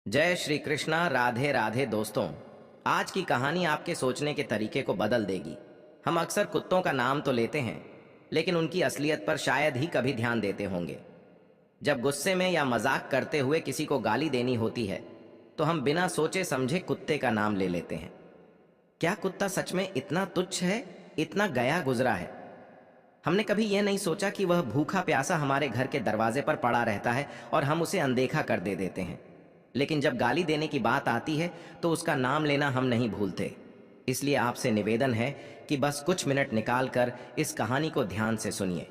जय श्री कृष्णा। राधे राधे दोस्तों। आज की कहानी आपके सोचने के तरीके को बदल देगी। हम अक्सर कुत्तों का नाम तो लेते हैं, लेकिन उनकी असलियत पर शायद ही कभी ध्यान देते होंगे। जब गुस्से में या मजाक करते हुए किसी को गाली देनी होती है, तो हम बिना सोचे समझे कुत्ते का नाम ले लेते हैं। क्या कुत्ता सच में इतना तुच्छ है, इतना गया गुजरा है? हमने कभी यह नहीं सोचा कि वह भूखा प्यासा हमारे घर के दरवाजे पर पड़ा रहता है और हम उसे अनदेखा कर दे देते हैं। लेकिन जब गाली देने की बात आती है तो उसका नाम लेना हम नहीं भूलते। इसलिए आपसे निवेदन है कि बस कुछ मिनट निकाल कर इस कहानी को ध्यान से सुनिए।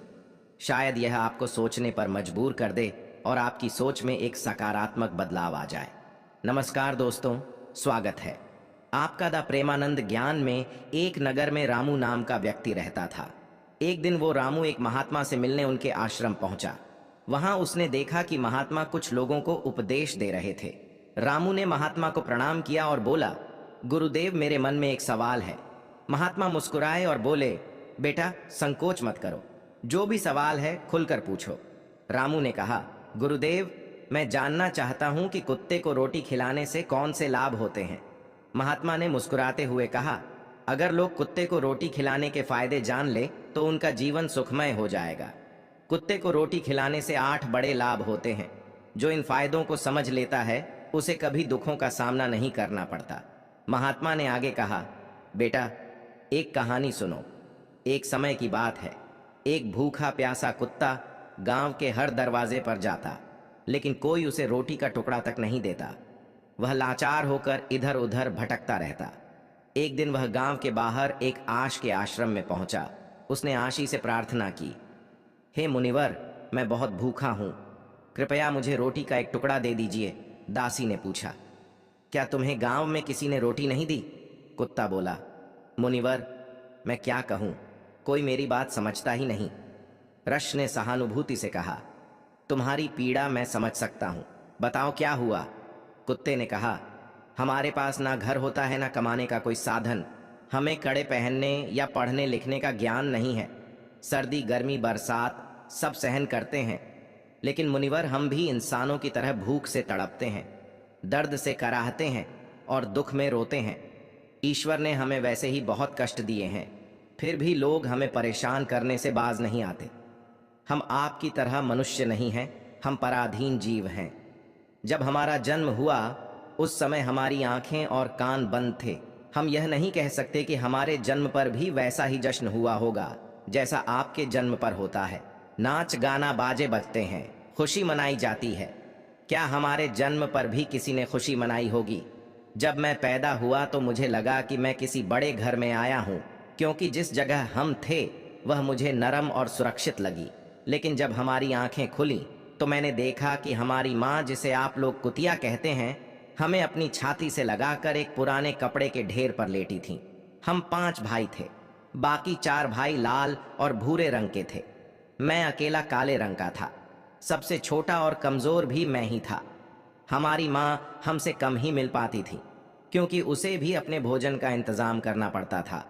शायद यह आपको सोचने पर मजबूर कर दे और आपकी सोच में एक सकारात्मक बदलाव आ जाए। नमस्कार दोस्तों, स्वागत है आपका द प्रेमानंद ज्ञान में। एक नगर में रामू नाम का व्यक्ति रहता था। एक दिन वो रामू एक महात्मा से मिलने उनके आश्रम पहुंचा। वहां उसने देखा कि महात्मा कुछ लोगों को उपदेश दे रहे थे। रामू ने महात्मा को प्रणाम किया और बोला, गुरुदेव, मेरे मन में एक सवाल है। महात्मा मुस्कुराए और बोले, बेटा संकोच मत करो, जो भी सवाल है खुलकर पूछो। रामू ने कहा, गुरुदेव, मैं जानना चाहता हूं कि कुत्ते को रोटी खिलाने से कौन से लाभ होते हैं। महात्मा ने मुस्कुराते हुए कहा, अगर लोग कुत्ते को रोटी खिलाने के फायदे जान ले तो उनका जीवन सुखमय हो जाएगा। कुत्ते को रोटी खिलाने से 8 बड़े लाभ होते हैं। जो इन फायदों को समझ लेता है उसे कभी दुखों का सामना नहीं करना पड़ता। महात्मा ने आगे कहा, बेटा एक कहानी सुनो। एक समय की बात है। एक भूखा प्यासा कुत्ता गांव के हर दरवाजे पर जाता, लेकिन कोई उसे रोटी का टुकड़ा तक नहीं देता। वह लाचार होकर इधर उधर भटकता रहता। एक दिन वह गांव के बाहर एक आश के आश्रम में पहुंचा। उसने आशी से प्रार्थना की, हे मुनिवर, मैं बहुत भूखा हूं, कृपया मुझे रोटी का एक टुकड़ा दे दीजिए। दासी ने पूछा, क्या तुम्हें गांव में किसी ने रोटी नहीं दी? कुत्ता बोला, मुनिवर, मैं क्या कहूं, कोई मेरी बात समझता ही नहीं। रश ने सहानुभूति से कहा, तुम्हारी पीड़ा मैं समझ सकता हूं, बताओ क्या हुआ? कुत्ते ने कहा, हमारे पास ना घर होता है ना कमाने का कोई साधन। हमें कड़े पहनने या पढ़ने लिखने का ज्ञान नहीं है। सर्दी गर्मी बरसात सब सहन करते हैं, लेकिन मुनिवर हम भी इंसानों की तरह भूख से तड़पते हैं, दर्द से कराहते हैं और दुख में रोते हैं। ईश्वर ने हमें वैसे ही बहुत कष्ट दिए हैं, फिर भी लोग हमें परेशान करने से बाज नहीं आते। हम आपकी तरह मनुष्य नहीं हैं, हम पराधीन जीव हैं। जब हमारा जन्म हुआ उस समय हमारी आंखें और कान बंद थे। हम यह नहीं कह सकते कि हमारे जन्म पर भी वैसा ही जश्न हुआ होगा जैसा आपके जन्म पर होता है। नाच गाना बाजे बजते हैं, खुशी मनाई जाती है। क्या हमारे जन्म पर भी किसी ने खुशी मनाई होगी? जब मैं पैदा हुआ तो मुझे लगा कि मैं किसी बड़े घर में आया हूँ, क्योंकि जिस जगह हम थे वह मुझे नरम और सुरक्षित लगी। लेकिन जब हमारी आंखें खुली तो मैंने देखा कि हमारी माँ, जिसे आप लोग कुतिया कहते हैं, हमें अपनी छाती से लगाकर एक पुराने कपड़े के ढेर पर लेटी थीं। हम 5 भाई थे, बाकी 4 भाई लाल और भूरे रंग के थे। मैं अकेला काले रंग का था। सबसे छोटा और कमजोर भी मैं ही था। हमारी माँ हमसे कम ही मिल पाती थी, क्योंकि उसे भी अपने भोजन का इंतजाम करना पड़ता था।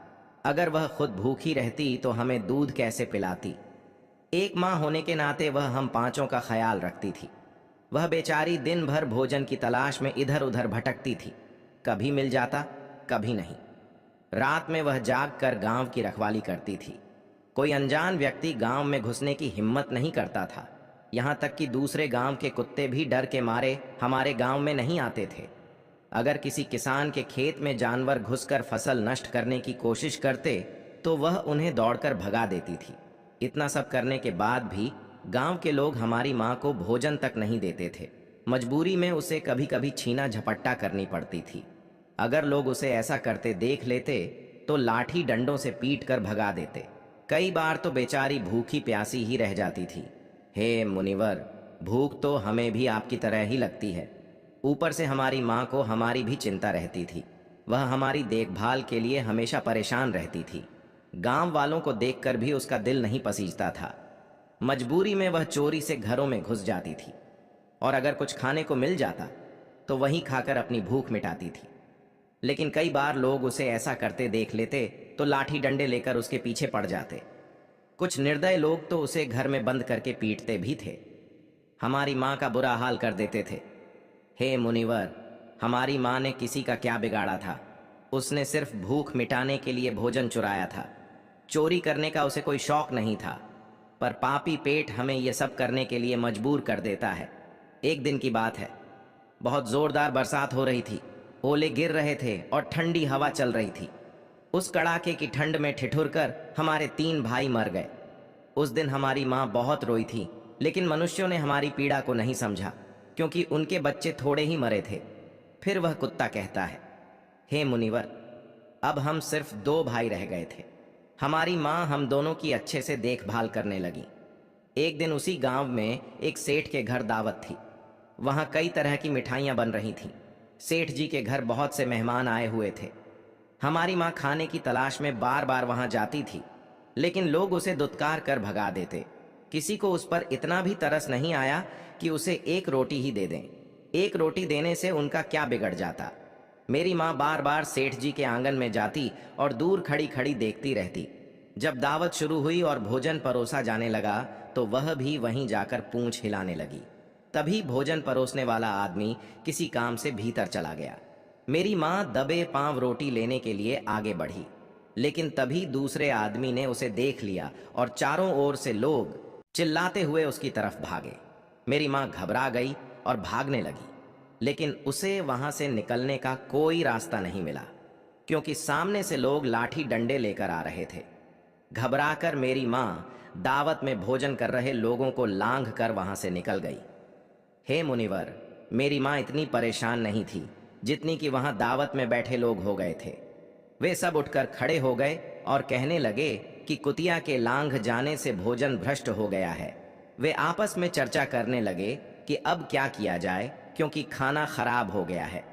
अगर वह खुद भूखी रहती तो हमें दूध कैसे पिलाती? एक माँ होने के नाते वह हम पांचों का ख्याल रखती थी। वह बेचारी दिन भर भोजन की तलाश में इधर उधर भटकती थी, कभी मिल जाता कभी नहीं। रात में वह जाग कर गांव की रखवाली करती थी। कोई अनजान व्यक्ति गांव में घुसने की हिम्मत नहीं करता था। यहाँ तक कि दूसरे गांव के कुत्ते भी डर के मारे हमारे गांव में नहीं आते थे। अगर किसी किसान के खेत में जानवर घुसकर फसल नष्ट करने की कोशिश करते तो वह उन्हें दौड़कर भगा देती थी। इतना सब करने के बाद भी गांव के लोग हमारी माँ को भोजन तक नहीं देते थे। मजबूरी में उसे कभी कभी छीना झपट्टा करनी पड़ती थी। अगर लोग उसे ऐसा करते देख लेते तो लाठी डंडों से पीट कर भगा देते। कई बार तो बेचारी भूखी प्यासी ही रह जाती थी। हे मुनिवर, भूख तो हमें भी आपकी तरह ही लगती है। ऊपर से हमारी माँ को हमारी भी चिंता रहती थी। वह हमारी देखभाल के लिए हमेशा परेशान रहती थी। गांव वालों को देखकर भी उसका दिल नहीं पसीजता था। मजबूरी में वह चोरी से घरों में घुस जाती थी, और अगर कुछ खाने को मिल जाता तो वहीं खाकर अपनी भूख मिटाती थी। लेकिन कई बार लोग उसे ऐसा करते देख लेते तो लाठी डंडे लेकर उसके पीछे पड़ जाते। कुछ निर्दय लोग तो उसे घर में बंद करके पीटते भी थे। हमारी माँ का बुरा हाल कर देते थे। हे मुनिवर, हमारी माँ ने किसी का क्या बिगाड़ा था। उसने सिर्फ भूख मिटाने के लिए भोजन चुराया था। चोरी करने का उसे कोई शौक नहीं था, पर पापी पेट हमें यह सब करने के लिए मजबूर कर देता है। एक दिन की बात है, बहुत जोरदार बरसात हो रही थी। ओले गिर रहे थे और ठंडी हवा चल रही थी। उस कड़ाके की ठंड में ठिठुर कर हमारे 3 भाई मर गए। उस दिन हमारी माँ बहुत रोई थी, लेकिन मनुष्यों ने हमारी पीड़ा को नहीं समझा, क्योंकि उनके बच्चे थोड़े ही मरे थे। फिर वह कुत्ता कहता है, हे मुनिवर, अब हम सिर्फ 2 भाई रह गए थे। हमारी माँ हम दोनों की अच्छे से देखभाल करने लगी। एक दिन उसी गांव में एक सेठ के घर दावत थी। वहां कई तरह की मिठाइयां बन रही थीं। सेठ जी के घर बहुत से मेहमान आए हुए थे। हमारी माँ खाने की तलाश में बार बार वहां जाती थी, लेकिन लोग उसे दुत्कार कर भगा देते। किसी को उस पर इतना भी तरस नहीं आया कि उसे एक रोटी ही दे दें। एक रोटी देने से उनका क्या बिगड़ जाता। मेरी माँ बार बार सेठ जी के आंगन में जाती और दूर खड़ी खड़ी देखती रहती। जब दावत शुरू हुई और भोजन परोसा जाने लगा, तो वह भी वहीं जाकर पूंछ हिलाने लगी। तभी भोजन परोसने वाला आदमी किसी काम से भीतर चला गया। मेरी माँ दबे पांव रोटी लेने के लिए आगे बढ़ी, लेकिन तभी दूसरे आदमी ने उसे देख लिया और चारों ओर से लोग चिल्लाते हुए उसकी तरफ भागे। मेरी माँ घबरा गई और भागने लगी, लेकिन उसे वहां से निकलने का कोई रास्ता नहीं मिला, क्योंकि सामने से लोग लाठी डंडे लेकर आ रहे थे। घबराकर मेरी माँ दावत में भोजन कर रहे लोगों को लांघ कर वहां से निकल गई। हे मुनिवर, मेरी माँ इतनी परेशान नहीं थी जितनी कि वहां दावत में बैठे लोग हो गए थे। वे सब उठकर खड़े हो गए और कहने लगे कि कुतिया के लांघ जाने से भोजन भ्रष्ट हो गया है। वे आपस में चर्चा करने लगे कि अब क्या किया जाए, क्योंकि खाना खराब हो गया है।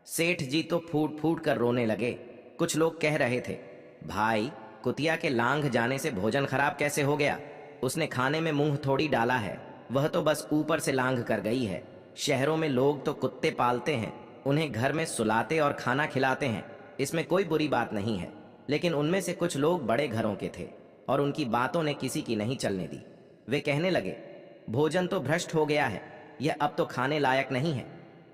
सेठ जी तो फूट फूट कर रोने लगे। कुछ लोग कह रहे थे, भाई, कुतिया के लांघ जाने से भोजन खराब कैसे हो गया? उसने खाने में मुंह थोड़ी डाला है, वह तो बस ऊपर से लांघ कर गई है। शहरों में लोग तो कुत्ते पालते हैं, उन्हें घर में सुलाते और खाना खिलाते हैं, इसमें कोई बुरी बात नहीं है। लेकिन उनमें से कुछ लोग बड़े घरों के थे और उनकी बातों ने किसी की नहीं चलने दी। वे कहने लगे, भोजन तो भ्रष्ट हो गया है, यह अब तो खाने लायक नहीं है।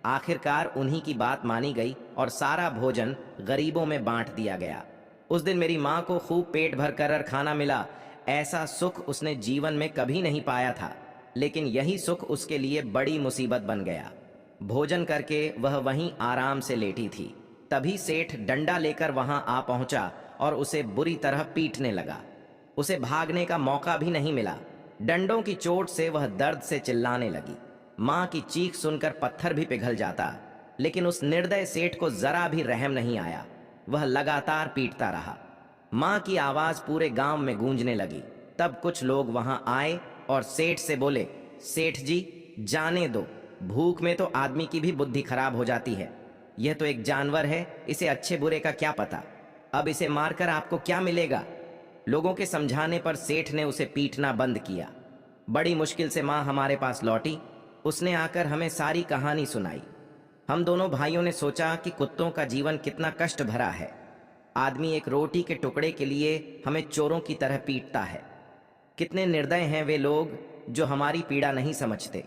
आखिरकार उन्हीं की बात मानी गई और सारा भोजन गरीबों में बांट दिया गया। उस दिन मेरी माँ को खूब पेट भर कर खाना मिला। ऐसा सुख उसने जीवन में कभी नहीं पाया था, लेकिन यही सुख उसके लिए बड़ी मुसीबत बन गया। भोजन करके वह वहीं आराम से लेटी थी। तभी सेठ डंडा लेकर वहां आ पहुंचा और उसे बुरी तरह पीटने लगा। उसे भागने का मौका भी नहीं मिला। डंडों की चोट से वह दर्द से चिल्लाने लगी। माँ की चीख सुनकर पत्थर भी पिघल जाता, लेकिन उस निर्दय सेठ को जरा भी रहम नहीं आया। वह लगातार पीटता रहा। माँ की आवाज पूरे गांव में गूंजने लगी। तब कुछ लोग वहां आए और सेठ से बोले, सेठ जी, जाने दो, भूख में तो आदमी की भी बुद्धि खराब हो जाती है। यह तो एक जानवर है, इसे अच्छे बुरे का क्या पता। अब इसे मारकर आपको क्या मिलेगा? लोगों के समझाने पर सेठ ने उसे पीटना बंद किया। बड़ी मुश्किल से माँ हमारे पास लौटी। उसने आकर हमें सारी कहानी सुनाई। हम दोनों भाइयों ने सोचा कि कुत्तों का जीवन कितना कष्ट भरा है। आदमी एक रोटी के टुकड़े के लिए हमें चोरों की तरह पीटता है। कितने निर्दय हैं वे लोग जो हमारी पीड़ा नहीं समझते।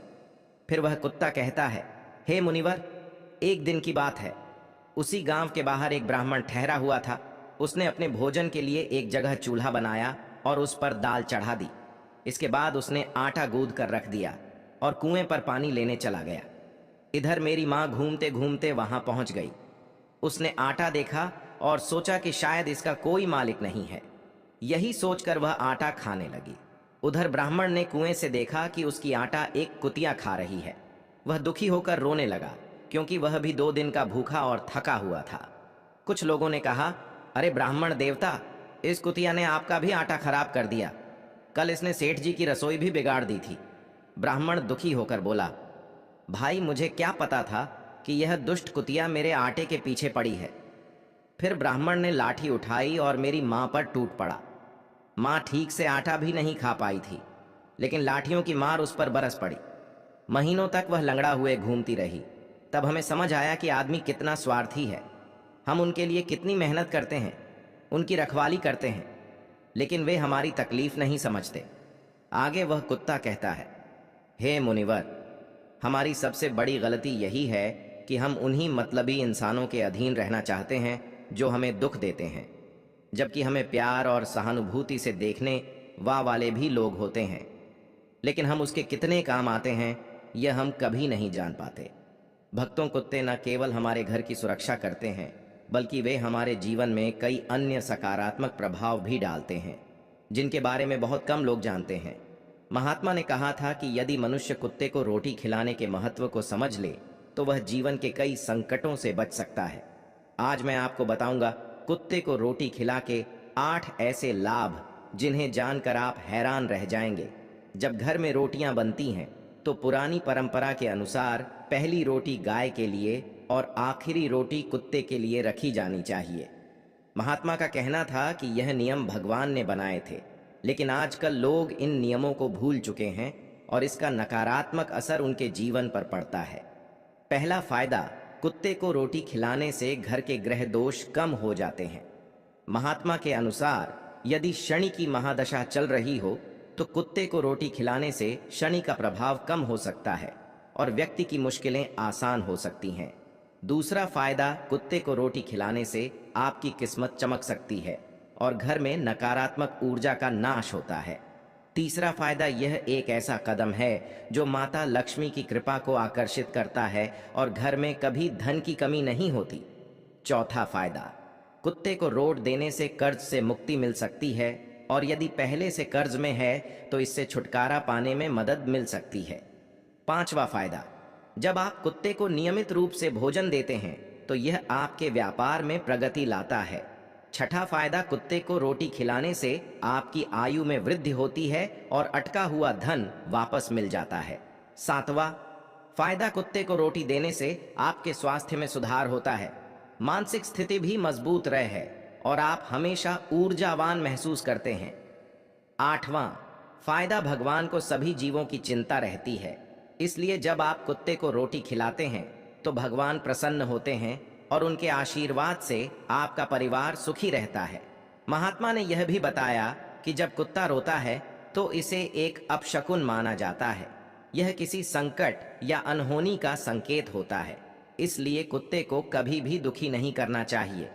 फिर वह कुत्ता कहता है, हे मुनिवर, एक दिन की बात है। उसी गांव के बाहर एक ब्राह्मण ठहरा हुआ था। उसने अपने भोजन के लिए एक जगह चूल्हा बनाया और उस पर दाल चढ़ा दी। इसके बाद उसने आटा गूंद कर रख दिया और कुएं पर पानी लेने चला गया। इधर मेरी माँ घूमते घूमते वहां पहुंच गई। उसने आटा देखा और सोचा कि शायद इसका कोई मालिक नहीं है। यही सोचकर वह आटा खाने लगी। उधर ब्राह्मण ने कुएं से देखा कि उसकी आटा एक कुतिया खा रही है। वह दुखी होकर रोने लगा, क्योंकि वह भी 2 दिन का भूखा और थका हुआ था। कुछ लोगों ने कहा, अरे ब्राह्मण देवता, इस कुतिया ने आपका भी आटा खराब कर दिया। कल इसने सेठ जी की रसोई भी बिगाड़ दी थी। ब्राह्मण दुखी होकर बोला, भाई, मुझे क्या पता था कि यह दुष्ट कुतिया मेरे आटे के पीछे पड़ी है। फिर ब्राह्मण ने लाठी उठाई और मेरी माँ पर टूट पड़ा। माँ ठीक से आटा भी नहीं खा पाई थी, लेकिन लाठियों की मार उस पर बरस पड़ी। महीनों तक वह लंगड़ा हुए घूमती रही। तब हमें समझ आया कि आदमी कितना स्वार्थी है। हम उनके लिए कितनी मेहनत करते हैं, उनकी रखवाली करते हैं, लेकिन वे हमारी तकलीफ नहीं समझते। आगे वह कुत्ता कहता है, हे मुनिवर, हमारी सबसे बड़ी गलती यही है कि हम उन्हीं मतलबी इंसानों के अधीन रहना चाहते हैं जो हमें दुख देते हैं, जबकि हमें प्यार और सहानुभूति से देखने वाले भी लोग होते हैं, लेकिन हम उसके कितने काम आते हैं यह हम कभी नहीं जान पाते। भक्तों कुत्ते न केवल हमारे घर की सुरक्षा करते हैं, बल्कि वे हमारे जीवन में कई अन्य सकारात्मक प्रभाव भी डालते हैं, जिनके बारे में बहुत कम लोग जानते हैं। महात्मा ने कहा था कि यदि मनुष्य कुत्ते को रोटी खिलाने के महत्व को समझ ले तो वह जीवन के कई संकटों से बच सकता है। आज मैं आपको बताऊंगा कुत्ते को रोटी खिला के 8 ऐसे लाभ जिन्हें जानकर आप हैरान रह जाएंगे। जब घर में रोटियां बनती हैं तो पुरानी परंपरा के अनुसार पहली रोटी गाय के लिए और आखिरी रोटी कुत्ते के लिए रखी जानी चाहिए। महात्मा का कहना था कि यह नियम भगवान ने बनाए थे, लेकिन आजकल लोग इन नियमों को भूल चुके हैं और इसका नकारात्मक असर उनके जीवन पर पड़ता है। पहला फायदा, कुत्ते को रोटी खिलाने से घर के ग्रह दोष कम हो जाते हैं। महात्मा के अनुसार यदि शनि की महादशा चल रही हो तो कुत्ते को रोटी खिलाने से शनि का प्रभाव कम हो सकता है और व्यक्ति की मुश्किलें आसान हो सकती हैं। दूसरा फायदा, कुत्ते को रोटी खिलाने से आपकी किस्मत चमक सकती है और घर में नकारात्मक ऊर्जा का नाश होता है। तीसरा फायदा, यह एक ऐसा कदम है जो माता लक्ष्मी की कृपा को आकर्षित करता है और घर में कभी धन की कमी नहीं होती। चौथा फायदा, कुत्ते को रोट देने से कर्ज से मुक्ति मिल सकती है और यदि पहले से कर्ज में है तो इससे छुटकारा पाने में मदद मिल सकती है। पांचवा फायदा, जब आप कुत्ते को नियमित रूप से भोजन देते हैं तो यह आपके व्यापार में प्रगति लाता है। छठा फायदा, कुत्ते को रोटी खिलाने से आपकी आयु में वृद्धि होती है और अटका हुआ धन वापस मिल जाता है। सातवां फायदा, कुत्ते को रोटी देने से आपके स्वास्थ्य में सुधार होता है, मानसिक स्थिति भी मजबूत रहे है और आप हमेशा ऊर्जावान महसूस करते हैं। आठवां फायदा, भगवान को सभी जीवों की चिंता रहती है, इसलिए जब आप कुत्ते को रोटी खिलाते हैं तो भगवान प्रसन्न होते हैं और उनके आशीर्वाद से आपका परिवार सुखी रहता है। महात्मा ने यह भी बताया कि जब कुत्ता रोता है तो इसे एक अपशकुन माना जाता है। यह किसी संकट या अनहोनी का संकेत होता है, इसलिए कुत्ते को कभी भी दुखी नहीं करना चाहिए।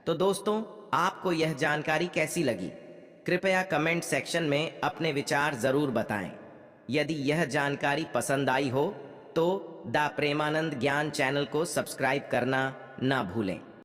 तो दोस्तों, आपको यह जानकारी कैसी लगी? कृपया कमेंट सेक्शन में अपने विचार जरूर बताएं। यदि यह जानकारी पसंद आई हो तो द प्रेमानंद ज्ञान चैनल को सब्सक्राइब करना ना भूलें।